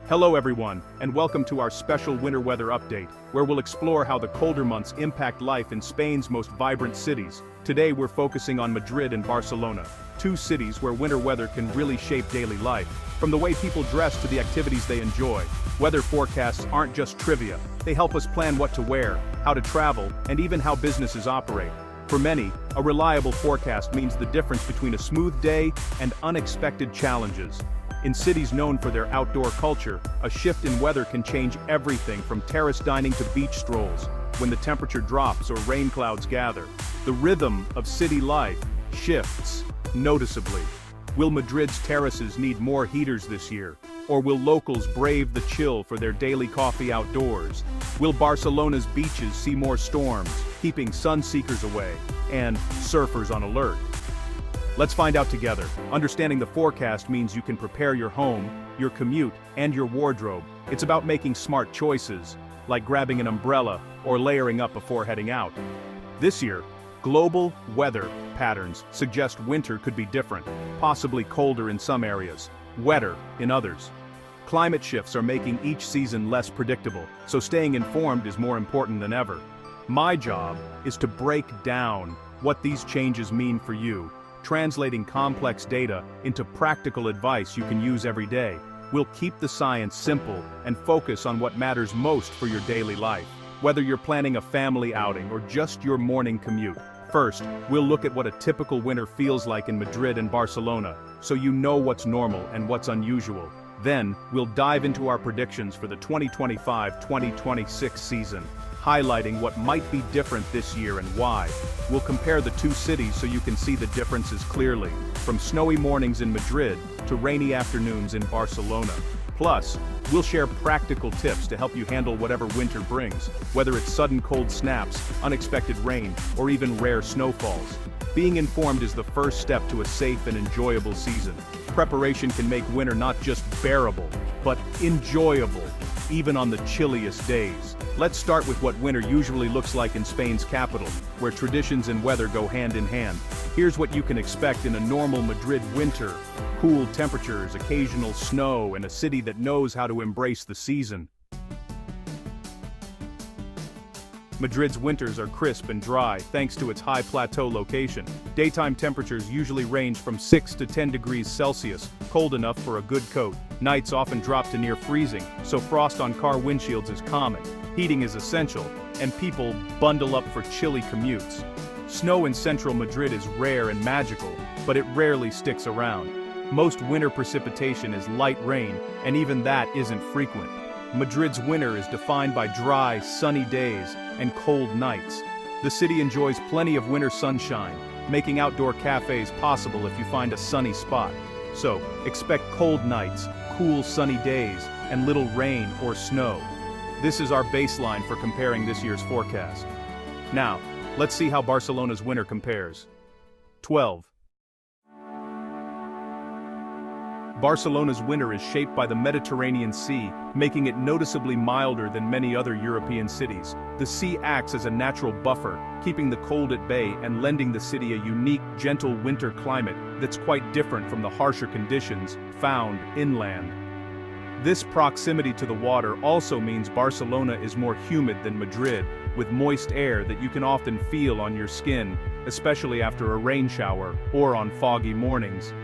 Hello everyone, and welcome to our special winter weather update, where we'll explore how the colder months impact life in Spain's most vibrant cities. Today we're focusing on Madrid and Barcelona, two cities where winter weather can really shape daily life. From the way people dress to the activities they enjoy, weather forecasts aren't just trivia, they help us plan what to wear, how to travel, and even how businesses operate. For many, a reliable forecast means the difference between a smooth day and unexpected challenges. In cities known for their outdoor culture, a shift in weather can change everything from terrace dining to beach strolls. When the temperature drops or rain clouds gather, the rhythm of city life shifts noticeably. Will Madrid's terraces need more heaters this year? Or will locals brave the chill for their daily coffee outdoors? Will Barcelona's beaches see more storms, keeping sun seekers away and surfers on alert? Let's find out together. Understanding the forecast means you can prepare your home, your commute, and your wardrobe. It's about making smart choices, like grabbing an umbrella or layering up before heading out. This year, global weather patterns suggest winter could be different, possibly colder in some areas, wetter in others. Climate shifts are making each season less predictable, so staying informed is more important than ever. My job is to break down what these changes mean for you, translating complex data into practical advice you can use every day. We'll keep the science simple and focus on what matters most for your daily life. Whether you're planning a family outing or just your morning commute. First, we'll look at what a typical winter feels like in Madrid and Barcelona, so you know what's normal and what's unusual. Then, we'll dive into our predictions for the 2025-2026 season, highlighting what might be different this year and why. We'll compare the two cities so you can see the differences clearly, from snowy mornings in Madrid to rainy afternoons in Barcelona. Plus, we'll share practical tips to help you handle whatever winter brings, whether it's sudden cold snaps, unexpected rain, or even rare snowfalls. Being informed is the first step to a safe and enjoyable season. Preparation can make winter not just bearable, but enjoyable, even on the chilliest days. Let's start with what winter usually looks like in Spain's capital, where traditions and weather go hand in hand. Here's what you can expect in a normal Madrid winter: cool temperatures, occasional snow, and a city that knows how to embrace the season. Madrid's winters are crisp and dry thanks to its high plateau location. Daytime temperatures usually range from 6 to 10 degrees Celsius, cold enough for a good coat. Nights often drop to near freezing, so frost on car windshields is common. Heating is essential, and people bundle up for chilly commutes. Snow in central Madrid is rare and magical, but it rarely sticks around. Most winter precipitation is light rain, and even that isn't frequent. Madrid's winter is defined by dry, sunny days and cold nights. The city enjoys plenty of winter sunshine, making outdoor cafes possible if you find a sunny spot. So, expect cold nights, cool sunny days, and little rain or snow. This is our baseline for comparing this year's forecast. Now, let's see how Barcelona's winter compares. 12. Barcelona's winter is shaped by the Mediterranean Sea, making it noticeably milder than many other European cities. The sea acts as a natural buffer, keeping the cold at bay and lending the city a unique, gentle winter climate that's quite different from the harsher conditions found inland. This proximity to the water also means Barcelona is more humid than Madrid, with moist air that you can often feel on your skin, especially after a rain shower or on foggy mornings.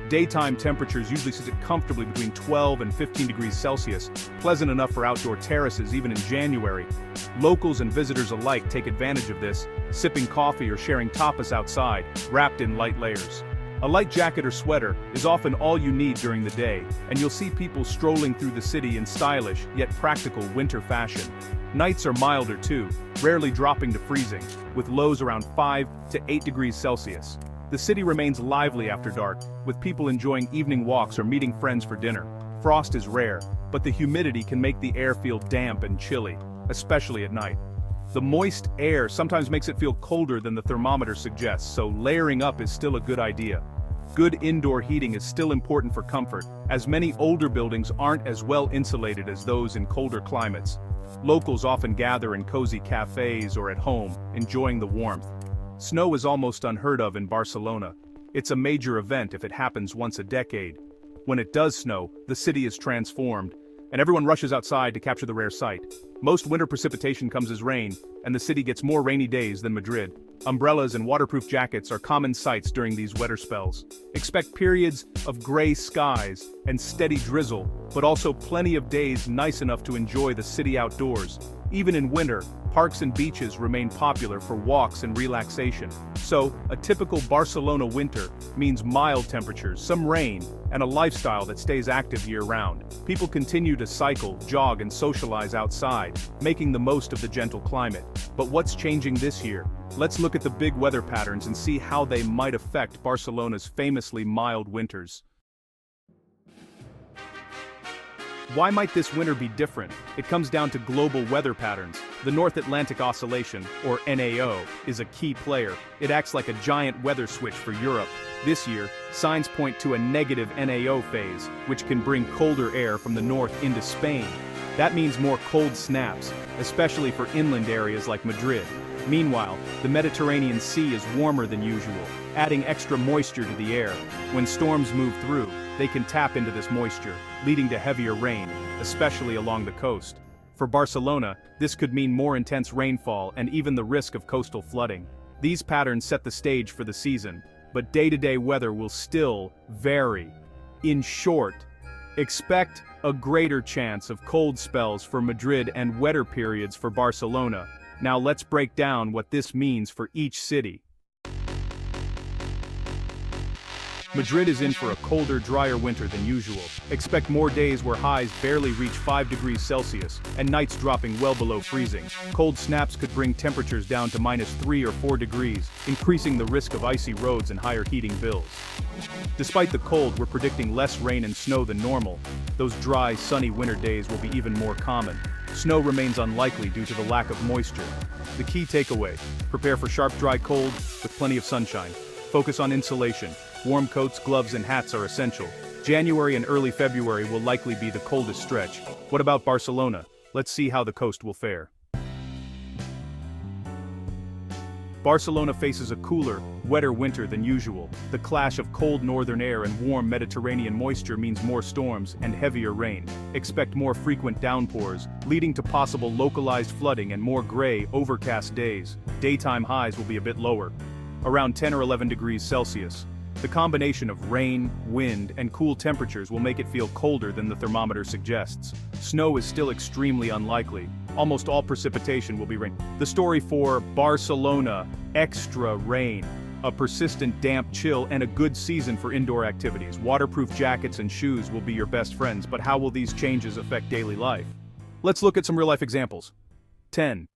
Daytime temperatures usually sit comfortably between 12 and 15 degrees Celsius, pleasant enough for outdoor terraces even in January. Locals and visitors alike take advantage of this, sipping coffee or sharing tapas outside, wrapped in light layers. A light jacket or sweater is often all you need during the day, and you'll see people strolling through the city in stylish yet practical winter fashion. Nights are milder too, rarely dropping to freezing, with lows around 5 to 8 degrees Celsius. The city remains lively after dark, with people enjoying evening walks or meeting friends for dinner. Frost is rare, but the humidity can make the air feel damp and chilly, especially at night. The moist air sometimes makes it feel colder than the thermometer suggests, so layering up is still a good idea. Good indoor heating is still important for comfort, as many older buildings aren't as well insulated as those in colder climates. Locals often gather in cozy cafes or at home, enjoying the warmth. Snow is almost unheard of in Barcelona. It's a major event if it happens once a decade. When it does snow, the city is transformed. and everyone rushes outside to capture the rare sight. Most winter precipitation comes as rain, and the city gets more rainy days than Madrid. Umbrellas and waterproof jackets are common sights during these wetter spells. Expect periods of gray skies and steady drizzle, but also plenty of days nice enough to enjoy the city outdoors. Even in winter, parks and beaches remain popular for walks and relaxation. So, a typical Barcelona winter means mild temperatures, some rain, and a lifestyle that stays active year-round. People continue to cycle, jog, and socialize outside, making the most of the gentle climate. But what's changing this year? Let's look at the big weather patterns and see how they might affect Barcelona's famously mild winters. Why might this winter be different? It comes down to global weather patterns. The North Atlantic Oscillation, or NAO, is a key player. It acts like a giant weather switch for Europe. This year, signs point to a negative NAO phase, which can bring colder air from the north into Spain. That means more cold snaps, especially for inland areas like Madrid. Meanwhile, the Mediterranean Sea is warmer than usual, adding extra moisture to the air. When storms move through, they can tap into this moisture, leading to heavier rain, especially along the coast. For Barcelona, this could mean more intense rainfall and even the risk of coastal flooding. These patterns set the stage for the season, but day-to-day weather will still vary. In short, expect a greater chance of cold spells for Madrid and wetter periods for Barcelona. Now let's break down what this means for each city. Madrid is in for a colder, drier winter than usual. Expect more days where highs barely reach 5 degrees Celsius, and nights dropping well below freezing. Cold snaps could bring temperatures down to -3 or 4 degrees, increasing the risk of icy roads and higher heating bills. Despite the cold, we're predicting less rain and snow than normal. Those dry, sunny winter days will be even more common. Snow remains unlikely due to the lack of moisture. The key takeaway: prepare for sharp, dry cold with plenty of sunshine. Focus on insulation. Warm coats, gloves, and hats are essential. January and early February will likely be the coldest stretch. What about Barcelona? Let's see how the coast will fare. Barcelona faces a cooler, wetter winter than usual. The clash of cold northern air and warm Mediterranean moisture means more storms and heavier rain. Expect more frequent downpours, leading to possible localized flooding and more gray, overcast days. Daytime highs will be a bit lower, around 10 or 11 degrees Celsius. The combination of rain, wind, and cool temperatures will make it feel colder than the thermometer suggests. Snow is still extremely unlikely. Almost all precipitation will be rain. The story for Barcelona: extra rain. A persistent damp chill and a good season for indoor activities. Waterproof jackets and shoes will be your best friends, but how will these changes affect daily life? Let's look at some real-life examples. 10.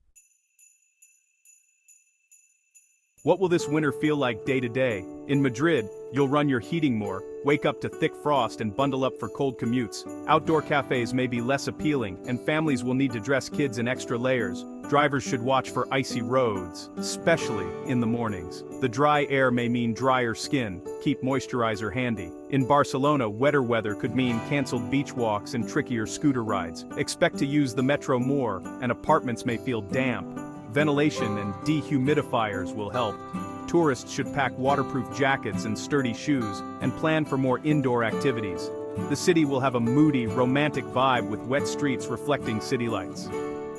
What will this winter feel like day to day? In Madrid, you'll run your heating more, wake up to thick frost and bundle up for cold commutes. Outdoor cafes may be less appealing, and families will need to dress kids in extra layers. Drivers should watch for icy roads, especially in the mornings. The dry air may mean drier skin. Keep moisturizer handy. In Barcelona, wetter weather could mean canceled beach walks and trickier scooter rides. Expect to use the metro more, and apartments may feel damp. Ventilation and dehumidifiers will help. Tourists should pack waterproof jackets and sturdy shoes, and plan for more indoor activities. The city will have a moody, romantic vibe with wet streets reflecting city lights.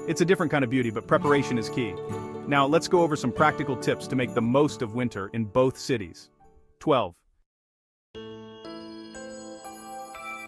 It's a different kind of beauty, but preparation is key. Now let's go over some practical tips to make the most of winter in both cities. 12.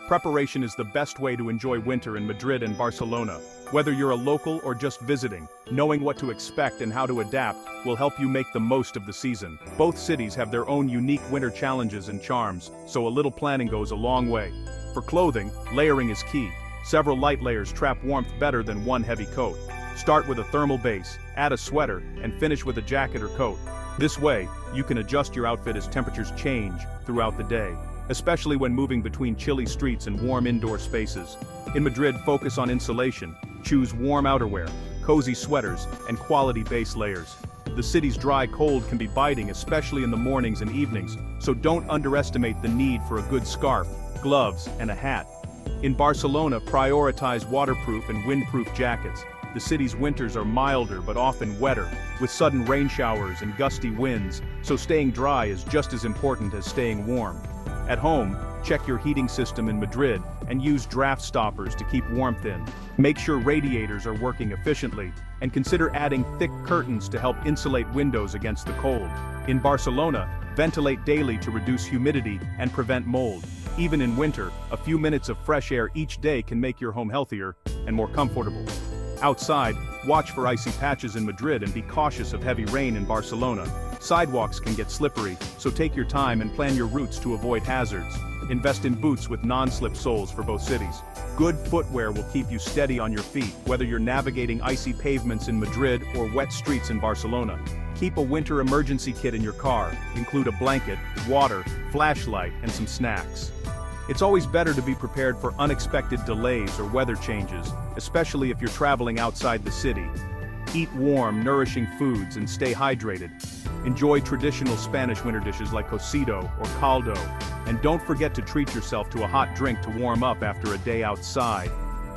Preparation is the best way to enjoy winter in Madrid and Barcelona. Whether you're a local or just visiting, knowing what to expect and how to adapt will help you make the most of the season. Both cities have their own unique winter challenges and charms, so a little planning goes a long way. For clothing, layering is key. Several light layers trap warmth better than one heavy coat. Start with a thermal base, add a sweater, and finish with a jacket or coat. This way, you can adjust your outfit as temperatures change throughout the day, especially when moving between chilly streets and warm indoor spaces. In Madrid, focus on insulation. Choose warm outerwear, cozy sweaters, and quality base layers. The city's dry cold can be biting, especially in the mornings and evenings, so don't underestimate the need for a good scarf, gloves, and a hat. In Barcelona, prioritize waterproof and windproof jackets. The city's winters are milder but often wetter, with sudden rain showers and gusty winds, so staying dry is just as important as staying warm. At home, Check your heating system in Madrid and use draft stoppers to keep warmth in. Make sure radiators are working efficiently, and consider adding thick curtains to help insulate windows against the cold. In Barcelona, ventilate daily to reduce humidity and prevent mold. Even in winter, a few minutes of fresh air each day can make your home healthier and more comfortable. Outside, watch for icy patches in Madrid and be cautious of heavy rain in Barcelona. Sidewalks can get slippery, so take your time and plan your routes to avoid hazards. Invest in boots with non-slip soles for both cities. Good footwear will keep you steady on your feet, whether you're navigating icy pavements in Madrid or wet streets in Barcelona. Keep a winter emergency kit in your car. Include a blanket, water, flashlight, and some snacks. It's always better to be prepared for unexpected delays or weather changes, especially if you're traveling outside the city. Eat warm, nourishing foods and stay hydrated. Enjoy traditional Spanish winter dishes like cocido or caldo, and don't forget to treat yourself to a hot drink to warm up after a day outside.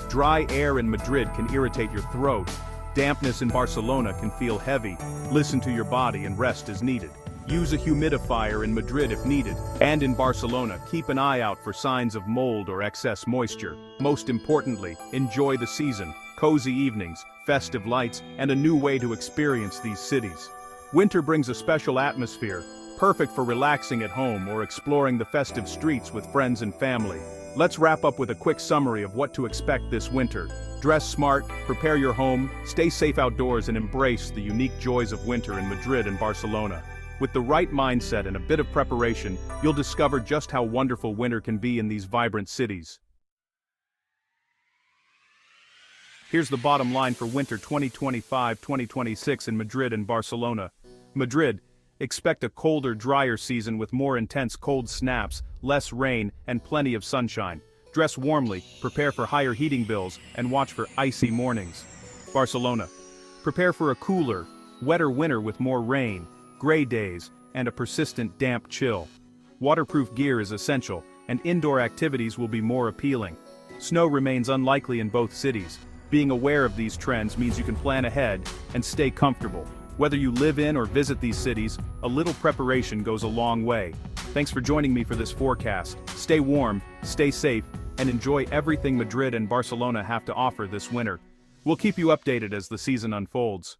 Dry air in Madrid can irritate your throat. Dampness in Barcelona can feel heavy. Listen to your body and rest as needed. Use a humidifier in Madrid if needed, and in Barcelona, keep an eye out for signs of mold or excess moisture. Most importantly, enjoy the season, cozy evenings, festive lights, and a new way to experience these cities. Winter brings a special atmosphere, perfect for relaxing at home or exploring the festive streets with friends and family. Let's wrap up with a quick summary of what to expect this winter. Dress smart, prepare your home, stay safe outdoors, and embrace the unique joys of winter in Madrid and Barcelona. With the right mindset and a bit of preparation, you'll discover just how wonderful winter can be in these vibrant cities. Here's the bottom line for winter 2025-2026 in Madrid and Barcelona. Madrid, expect a colder, drier season with more intense cold snaps, less rain, and plenty of sunshine. Dress warmly, prepare for higher heating bills, and watch for icy mornings. Barcelona, prepare for a cooler, wetter winter with more rain, gray days, and a persistent damp chill. Waterproof gear is essential, and indoor activities will be more appealing. Snow remains unlikely in both cities. Being aware of these trends means you can plan ahead and stay comfortable. Whether you live in or visit these cities, a little preparation goes a long way. Thanks for joining me for this forecast. Stay warm, stay safe, and enjoy everything Madrid and Barcelona have to offer this winter. We'll keep you updated as the season unfolds.